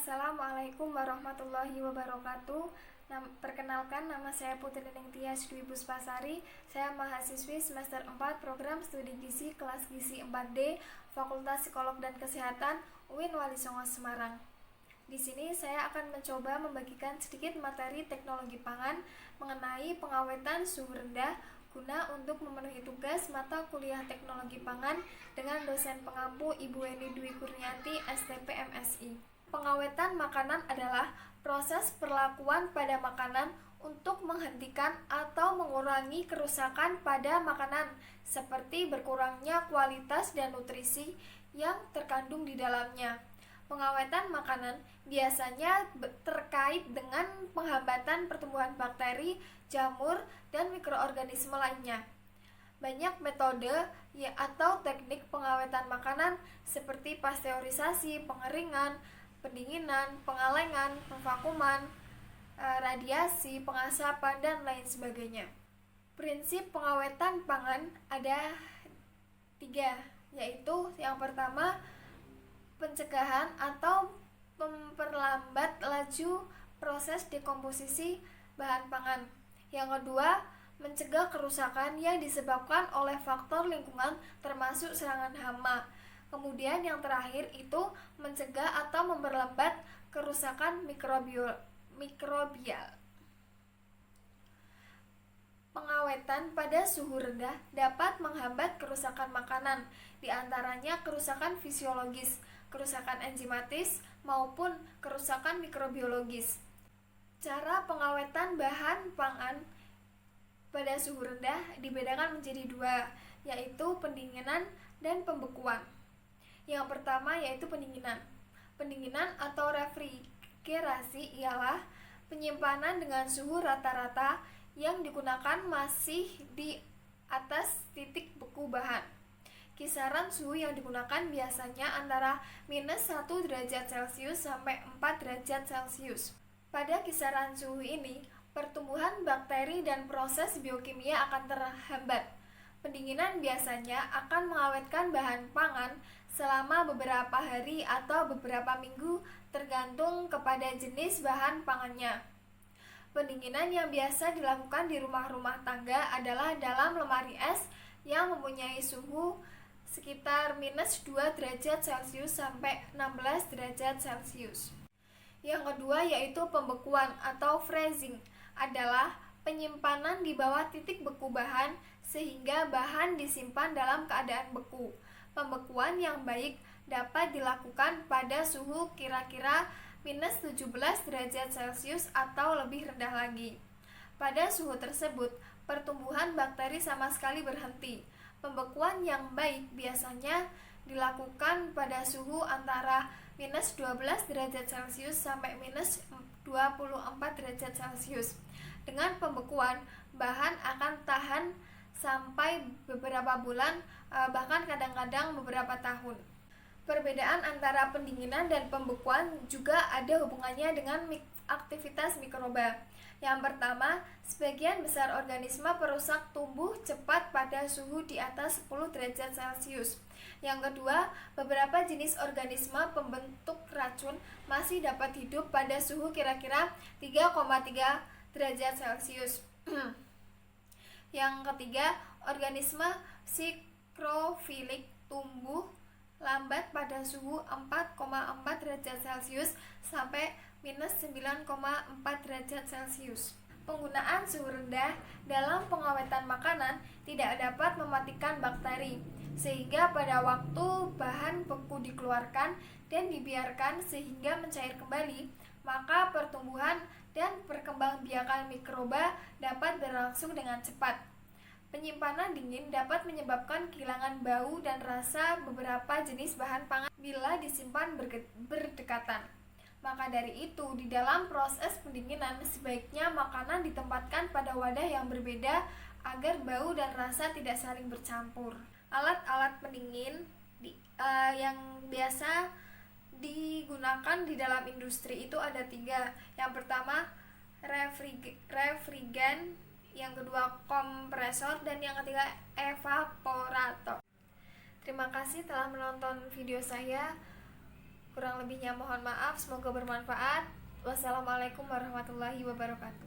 Assalamualaikum warahmatullahi wabarakatuh. Perkenalkan, nama saya Putri Nining Tias Dwi Puspasari. Saya mahasiswi semester 4 program studi gizi kelas gizi 4D Fakultas Psikolog dan Kesehatan UIN Wali Songo Semarang. Di sini saya akan mencoba membagikan sedikit materi teknologi pangan mengenai pengawetan suhu rendah guna untuk memenuhi tugas mata kuliah teknologi pangan dengan dosen pengampu Ibu Eni Dwi Kurniati, STP MSI. Pengawetan makanan adalah proses perlakuan pada makanan untuk menghentikan atau mengurangi kerusakan pada makanan, seperti berkurangnya kualitas dan nutrisi yang terkandung di dalamnya. Pengawetan makanan biasanya terkait dengan penghambatan pertumbuhan bakteri, jamur, dan mikroorganisme lainnya. Banyak metode atau teknik pengawetan makanan seperti pasteurisasi, pengeringan, pendinginan, pengalengan, pemvakuman, radiasi, pengasapan, dan lain sebagainya. Prinsip pengawetan pangan ada 3, yaitu yang pertama, pencegahan atau memperlambat laju proses dekomposisi bahan pangan. Yang kedua, mencegah kerusakan yang disebabkan oleh faktor lingkungan termasuk serangan hama. Kemudian yang terakhir itu mencegah atau memperlambat kerusakan mikrobial. Pengawetan pada suhu rendah dapat menghambat kerusakan makanan, di antaranya kerusakan fisiologis, kerusakan enzimatis, maupun kerusakan mikrobiologis. Cara pengawetan bahan pangan pada suhu rendah dibedakan menjadi 2, yaitu pendinginan dan pembekuan. Yang pertama yaitu pendinginan. Pendinginan atau refrigerasi ialah penyimpanan dengan suhu rata-rata yang digunakan masih di atas titik beku bahan. Kisaran suhu yang digunakan biasanya antara -1 derajat Celcius sampai 4 derajat Celcius. Pada kisaran suhu ini, pertumbuhan bakteri dan proses biokimia akan terhambat. Pendinginan biasanya akan mengawetkan bahan pangan selama beberapa hari atau beberapa minggu tergantung kepada jenis bahan pangannya. Pendinginan yang biasa dilakukan di rumah-rumah tangga adalah dalam lemari es yang mempunyai suhu sekitar -2 derajat Celcius sampai 16 derajat Celcius. Yang kedua yaitu pembekuan atau freezing, adalah penyimpanan di bawah titik beku bahan sehingga bahan disimpan dalam keadaan beku. Pembekuan yang baik dapat dilakukan pada suhu kira-kira -17 derajat Celcius atau lebih rendah lagi. Pada suhu tersebut, pertumbuhan bakteri sama sekali berhenti. Pembekuan yang baik biasanya dilakukan pada suhu antara -12 derajat Celcius sampai -24 derajat Celcius. Dengan pembekuan, bahan akan tahan sampai beberapa bulan, bahkan kadang-kadang beberapa tahun. Perbedaan antara pendinginan dan pembekuan juga ada hubungannya dengan aktivitas mikroba. Yang pertama, sebagian besar organisme perusak tumbuh cepat pada suhu di atas 10 derajat Celcius. Yang kedua, beberapa jenis organisme pembentuk racun masih dapat hidup pada suhu kira-kira 3,3 derajat Celcius. Yang ketiga, organisme psikrofilik tumbuh lambat pada suhu 4,4 derajat Celcius sampai -9,4 derajat Celcius. Penggunaan suhu rendah dalam pengawetan makanan tidak dapat mematikan bakteri, sehingga pada waktu bahan beku dikeluarkan dan dibiarkan sehingga mencair kembali, maka pertumbuhan dan perkembangbiakan mikroba dapat berlangsung dengan cepat. Penyimpanan dingin dapat menyebabkan kehilangan bau dan rasa beberapa jenis bahan pangan bila disimpan berdekatan. Maka dari itu, di dalam proses pendinginan sebaiknya makanan ditempatkan pada wadah yang berbeda agar bau dan rasa tidak saling bercampur. Alat-alat pendingin yang biasa digunakan di dalam industri itu ada 3. Yang pertama, refrigen, yang kedua kompresor, dan yang ketiga evaporator. Terima kasih telah menonton video saya. Kurang lebihnya mohon maaf, semoga bermanfaat. Wassalamualaikum warahmatullahi wabarakatuh.